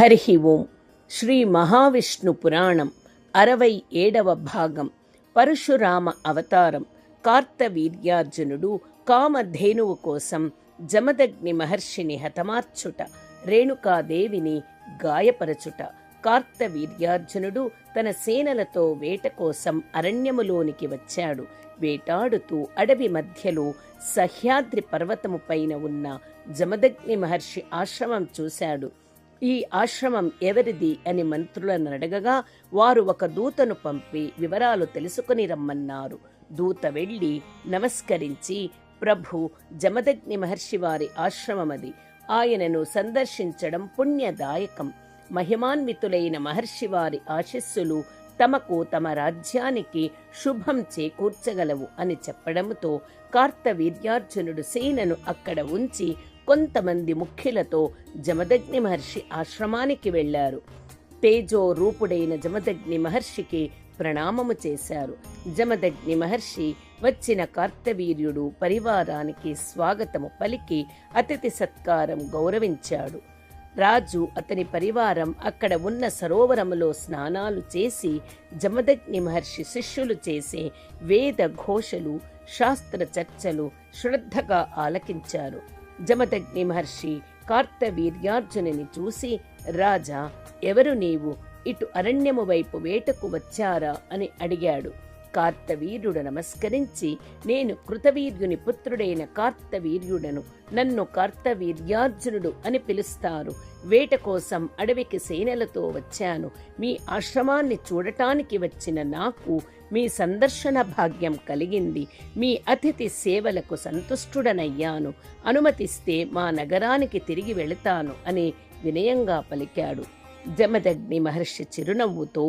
హరి ఓం. శ్రీ మహావిష్ణు పురాణం 67వ భాగం. పరశురామ అవతారం. కార్తవీర్యార్జునుడు కామధేనువు కోసం జమదగ్ని మహర్షిని హతమార్చుట, రేణుకాదేవిని గాయపరచుట. కార్తవీర్యార్జునుడు తన సేనలతో వేట కోసం అరణ్యములోనికి వచ్చాడు. వేటాడుతూ అడవి మధ్యలో సహ్యాద్రి పర్వతము పైన ఉన్న జమదగ్ని మహర్షి ఆశ్రమం చూశాడు. ఈ ఆశ్రమం ఎవరిది అని మంత్రులను అడగగా వారు ఒక దూతను పంపి వివరాలు తెలుసుకుని రమ్మన్నారు. దూత వెళ్ళి నమస్కరించి, ప్రభు, జమదగ్ని మహర్షి వారి ఆశ్రమమది. ఆయనను సందర్శించడం పుణ్యదాయకం. మహిమాన్వితులైన మహర్షి వారి ఆశీస్సులు తమకు తమ రాజ్యానికి శుభం చేకూర్చగలవు అని చెప్పడంతో కార్తవీర్యార్జునుడు సేనను అక్కడ ఉంచి కొంతమంది ముఖ్యులతో జమదగ్ని మహర్షి ఆశ్రమానికి వెళ్లారు. తేజో రూపుడైన జమదగ్ని మహర్షికి ప్రణామము చేశారు. జమదగ్ని మహర్షి వచ్చిన కార్తవీర్యుడు పరివారానికి స్వాగతము పలికి అతిథి సత్కారం గౌరవించాడు. రాజు అతని పరివారం అక్కడ ఉన్న సరోవరములో స్నానాలు చేసి జమదగ్ని మహర్షి శిష్యులు చేసే వేద ఘోషలు, శాస్త్ర చర్చలు శ్రద్ధగా ఆలకించారు. జమదగ్ని మహర్షి కార్తవీర్యార్జునుని చూసి, రాజా, ఎవరు నీవు? ఇటు అరణ్యము వైపు వేటకు వచ్చారా అని అడిగాడు. కార్తవీర్యుడు నమస్కరించి, నేను కృతవీర్యుని పుత్రుడైన కార్తవీర్యుడను. నన్ను కార్తవీర్యార్జునుడు అని పిలుస్తారు. వేట కోసం అడవికి సేనలతో వచ్చాను. మీ ఆశ్రమాన్ని చూడటానికి వచ్చిన నాకు మీ సందర్శన భాగ్యం కలిగింది. మీ అతిథి సేవలకు సంతుష్టుడనయ్యాను. అనుమతిస్తే మా నగరానికి తిరిగి వెళతాను అని వినయంగా పలికాడు. జమదగ్ని మహర్షి చిరునవ్వుతో,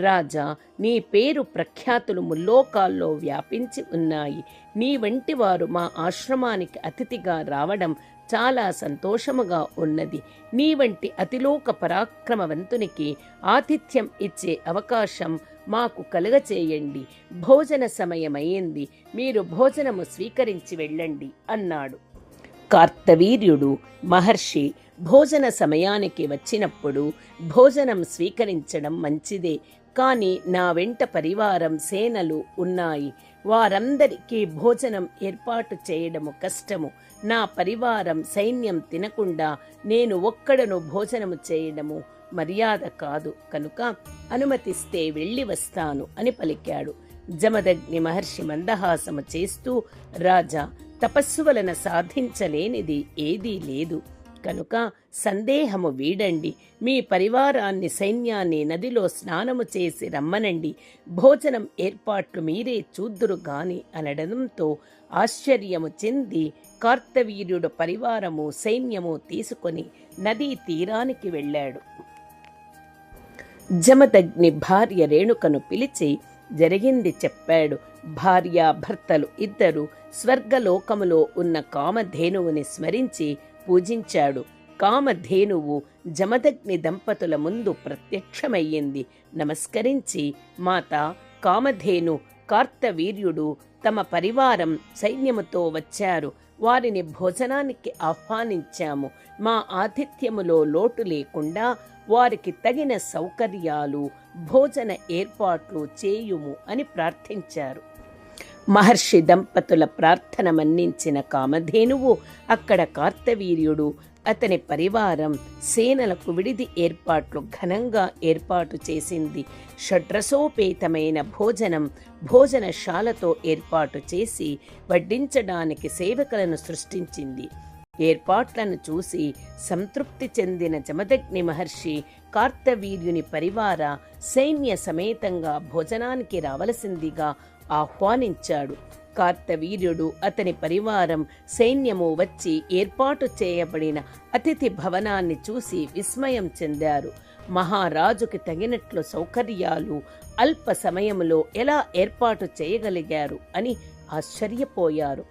రాజా, నీ పేరు ప్రఖ్యాతులు ముల్లోకాల్లో వ్యాపించి ఉన్నాయి. నీ వంటి వారు మా ఆశ్రమానికి అతిథిగా రావడం చాలా సంతోషముగా ఉన్నది. నీ వంటి అతిలోక పరాక్రమవంతునికి ఆతిథ్యం ఇచ్చే అవకాశం మాకు కలుగచేయండి. భోజన సమయమైంది. మీరు భోజనము స్వీకరించి వెళ్ళండి అన్నాడు. కార్తవీర్యుడు మహర్షి భోజన సమయానికి వచ్చినప్పుడు భోజనం స్వీకరించడం మంచిదే, కానీ నా వెంట పరివారం, సేనలు ఉన్నాయి. వారందరికీ భోజనం ఏర్పాటు చేయడము కష్టము. నా పరివారం, సైన్యం తినకుండా నేను ఒక్కడను భోజనము చేయడము మర్యాద కాదు. కనుక అనుమతిస్తే వెళ్ళి వస్తాను అని పలికాడు. జమదగ్ని మహర్షి మందహాసము చేస్తూ, రాజా, తపస్సు వలన సాధించలేనిది ఏదీ లేదు. కనుక సందేహము వీడండి. మీ పరివారాన్ని, సైన్యాన్ని నదిలో స్నానము చేసి రమ్మనండి. భోజనం ఏర్పాట్లు మీరే చూద్దురు గాని అనడంతో ఆశ్చర్యము చెంది కార్తవీర్యుడు పరివారము, సైన్యము తీసుకొని నదీ తీరానికి వెళ్ళాడు. జమదగ్ని భార్య రేణుకను పిలిచి జరిగింది చెప్పాడు. భార్యాభర్తలు ఇద్దరు స్వర్గలోకములో ఉన్న కామధేనువుని స్మరించి పూజించాడు. కామధేనువు జమదగ్ని దంపతుల ముందు ప్రత్యక్షమయ్యింది. నమస్కరించి, మాత కామధేను, కార్తవీర్యుడు తమ పరివారం, సైన్యముతో వచ్చారు. వారిని భోజనానికి ఆహ్వానించాము. మా ఆతిథ్యములో లోటు లేకుండా వారికి తగిన సౌకర్యాలు, భోజన ఏర్పాట్లు చేయుము అని ప్రార్థించారు. మహర్షి దంపతుల ప్రార్థన మన్నించిన కామధేనువు అక్కడ కార్తవీర్యుడు, అతని పరివారం, సేనలకు విడిది ఏర్పాట్లు ఘనంగా ఏర్పాటు చేసింది. షడ్రసోపేతమైన భోజనం భోజనశాలతో ఏర్పాటు చేసి వడ్డించడానికి సేవకులను సృష్టించింది. ఏర్పాట్లను చూసి సంతృప్తి చెందిన జమదగ్ని మహర్షి కార్తవీర్యుని పరివార, సైన్య సమేతంగా భోజనానికి రావలసిందిగా ఆహ్వానించాడు. కార్తవీర్యుడు, అతని పరివారం, సైన్యము వచ్చి ఏర్పాటు చేయబడిన అతిథి భవనాన్ని చూసి విస్మయం చెందారు. మహారాజుకి తగినట్లు సౌకర్యాలు అల్ప సమయంలో ఎలా ఏర్పాటు చేయగలిగారు అని ఆశ్చర్యపోయారు.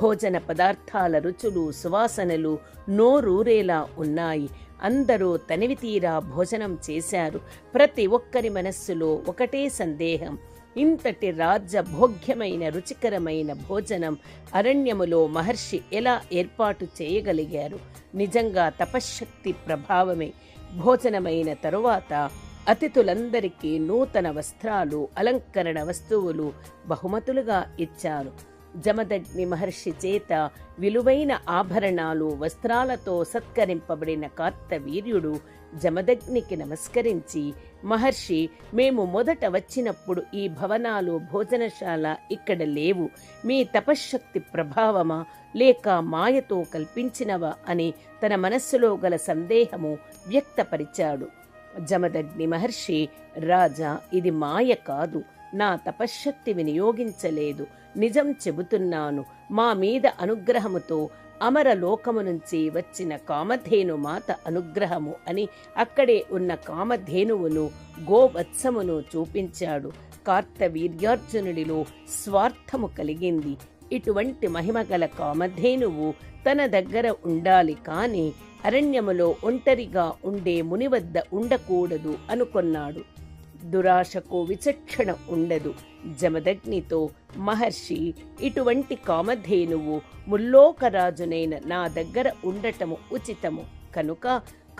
భోజన పదార్థాల రుచులు, సువాసనలు నోరూరేలా ఉన్నాయి. అందరూ తనివి తీరా భోజనం చేశారు. ప్రతి ఒక్కరి మనస్సులో ఒకటే సందేహం, ఇంతటి రాజ్యభోగ్యమైన రుచికరమైన భోజనం అరణ్యములో మహర్షి ఎలా ఏర్పాటు చేయగలిగారు? నిజంగా తపశ్శక్తి ప్రభావమే. భోజనమైన తరువాత అతిథులందరికీ నూతన వస్త్రాలు, అలంకరణ వస్తువులు బహుమతులుగా ఇచ్చారు. జమదగ్ని మహర్షి చేత విలువైన ఆభరణాలు, వస్త్రాలతో సత్కరింపబడిన కార్తవీర్యుడు జమదగ్నికి నమస్కరించి, మహర్షి, మేము మొదట వచ్చినప్పుడు ఈ భవనాలు, భోజనశాల ఇక్కడ లేవు. మీ తపశ్శక్తి ప్రభావమా లేక మాయతో కల్పించినవా అని తన మనస్సులో గల సందేహము వ్యక్తపరిచాడు. జమదగ్ని మహర్షి, రాజా, ఇది మాయ కాదు, నా తపశ్శక్తి వినియోగించలేదు. నిజం చెబుతున్నాను. మా మీద అనుగ్రహముతో అమరలోకము నుంచి వచ్చిన కామధేను మాత అనుగ్రహము అని అక్కడే ఉన్న కామధేనువును, గోవత్సమును చూపించాడు. కార్తవీర్యార్జునుడిలో స్వార్థము కలిగింది. ఇటువంటి మహిమగల కామధేనువు తన దగ్గర ఉండాలి, కాని అరణ్యములో ఒంటరిగా ఉండే ముని వద్ద ఉండకూడదు అనుకొన్నాడు. దురాశకు విచక్షణ ఉండదు. జమదగ్నితో, మహర్షి, ఇటువంటి కామధేనువు ముల్లోకరాజునైన నా దగ్గర ఉండటము ఉచితము కనుక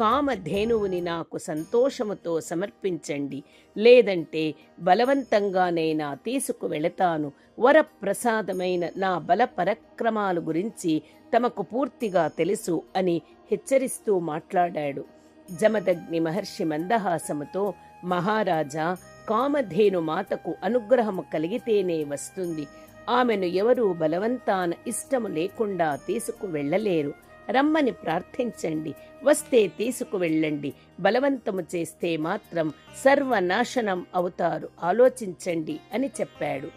కామధేనువుని నాకు సంతోషముతో సమర్పించండి, లేదంటే బలవంతంగానైనా తీసుకువెళతాను. వరప్రసాదమైన నా బల పరక్రమాలు గురించి తమకు పూర్తిగా తెలుసు అని హెచ్చరిస్తూ మాట్లాడాడు. జమదగ్ని మహర్షి మందహాసముతో, మహారాజా, కామధేను మాతకు అనుగ్రహము కలిగితేనే వస్తుంది. ఆమెను ఎవరూ బలవంతాన ఇష్టము లేకుండా తీసుకువెళ్ళలేరు. రమ్మని ప్రార్థించండి, వస్తే తీసుకువెళ్ళండి. బలవంతము చేస్తే మాత్రం సర్వనాశనం అవుతారు, ఆలోచించండి అని చెప్పాడు.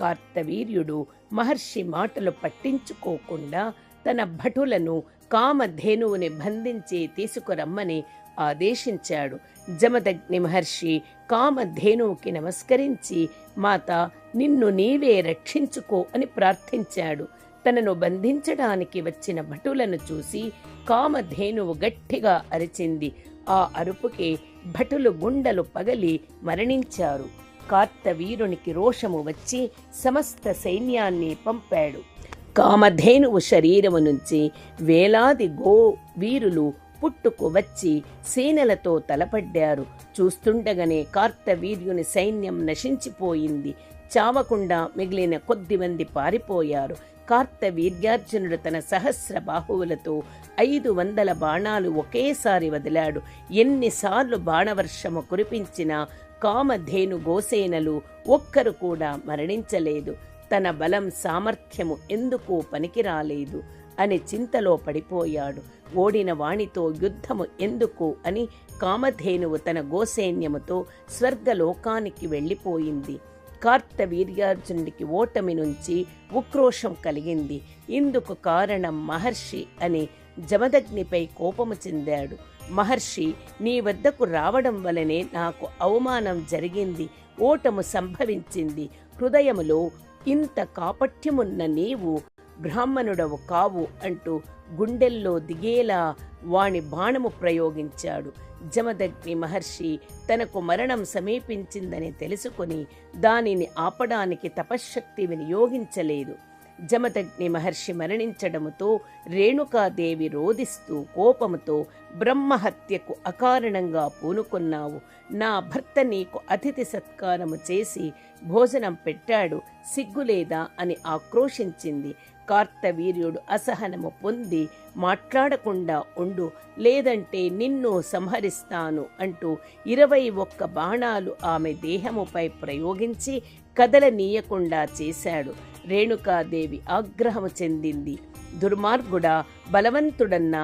కార్తవీర్యుడు మహర్షి మాటలు పట్టించుకోకుండా తన భటులను కామధేనువుని బంధించి తీసుకురమ్మని ఆదేశించాడు. జమదగ్ని మహర్షి కామధేనువుకి నమస్కరించి, మాత, నిన్ను నీవే రక్షించుకో అని ప్రార్థించాడు. తనను బంధించడానికి వచ్చిన భటులను చూసి కామధేనువు గట్టిగా అరిచింది. ఆ అరుపుకే భటులు గుండెలు పగలి మరణించారు. కార్తవీరునికి రోషము వచ్చి సమస్త సైన్యాన్ని పంపాడు. కామధేనువు శరీరము నుంచి వేలాది వీరులు పుట్టుకు వచ్చి సేనలతో తలపడ్డారు. చూస్తుండగానే కార్తవీర్యుని సైన్యం నశించిపోయింది. చావకుండా మిగిలిన కొద్దిమంది పారిపోయారు. కార్తవీర్యార్జునుడు తన సహస్ర బాహువులతో 500 బాణాలు ఒకేసారి వదిలాడు. ఎన్నిసార్లు బాణవర్షము కురిపించినా కామధేను గోసేనలు ఒక్కరు కూడా మరణించలేదు. తన బలం, సామర్థ్యము ఎందుకు పనికిరాలేదు అని చింతలో పడిపోయాడు. ఓడిన వాణితో యుద్ధము ఎందుకు అని కామధేనువు తన గోసైన్యముతో స్వర్గలోకానికి వెళ్ళిపోయింది. కార్తవీర్యార్జునుడికి ఓటమి నుంచి ఉక్రోషం కలిగింది. ఇందుకు కారణం మహర్షి అని జమదగ్నిపై కోపము చెందాడు. మహర్షి, నీ వద్దకు రావడం వలనే నాకు అవమానం జరిగింది, ఓటము సంభవించింది. హృదయములో ఇంత కాపట్యమున్న నీవు బ్రాహ్మణుడవు కావు అంటూ గుండెల్లో దిగేలా వాణి బాణము ప్రయోగించాడు. జమదగ్ని మహర్షి తనకు మరణం సమీపించిందని తెలుసుకుని దానిని ఆపడానికి తపశ్శక్తి వినియోగించలేదు. జమదగ్ని మహర్షి మరణించడముతో రేణుకాదేవి రోదిస్తూ కోపముతో, బ్రహ్మహత్యకు అకారణంగా పూనుకున్నావు. నా భర్త నీకు అతిథి సత్కారము చేసి భోజనం పెట్టాడు, సిగ్గులేదా అని ఆక్రోశించింది. కార్తవీర్యుడు అసహనము పొంది, మాట్లాడకుండా ఉండు, లేదంటే నిన్ను సంహరిస్తాను అంటూ 21 బాణాలు ఆమె దేహముపై ప్రయోగించి కదలనీయకుండా చేశాడు. రేణుకాదేవి ఆగ్రహము చెందింది. దుర్మార్గుడా, బలవంతుడన్న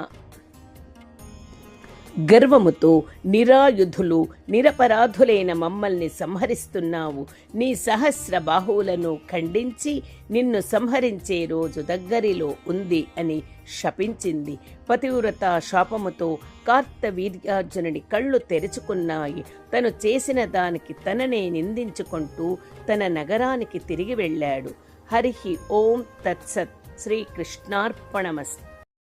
గర్వముతో నిరాయుధులు, నిరపరాధులైన మమ్మల్ని సంహరిస్తున్నావు. నీ సహస్ర బాహువులను ఖండించి నిన్ను సంహరించే రోజు దగ్గరిలో ఉంది అని శపించింది. పతివ్రత శాపముతో కార్తవీర్యార్జునుడి కళ్ళు తెరుచుకున్నాయి. తను చేసిన దానికి తననే నిందించుకుంటూ తన నగరానికి తిరిగి వెళ్ళాడు. హరి ఓం తత్సత్. శ్రీకృష్ణార్పణమస్తు.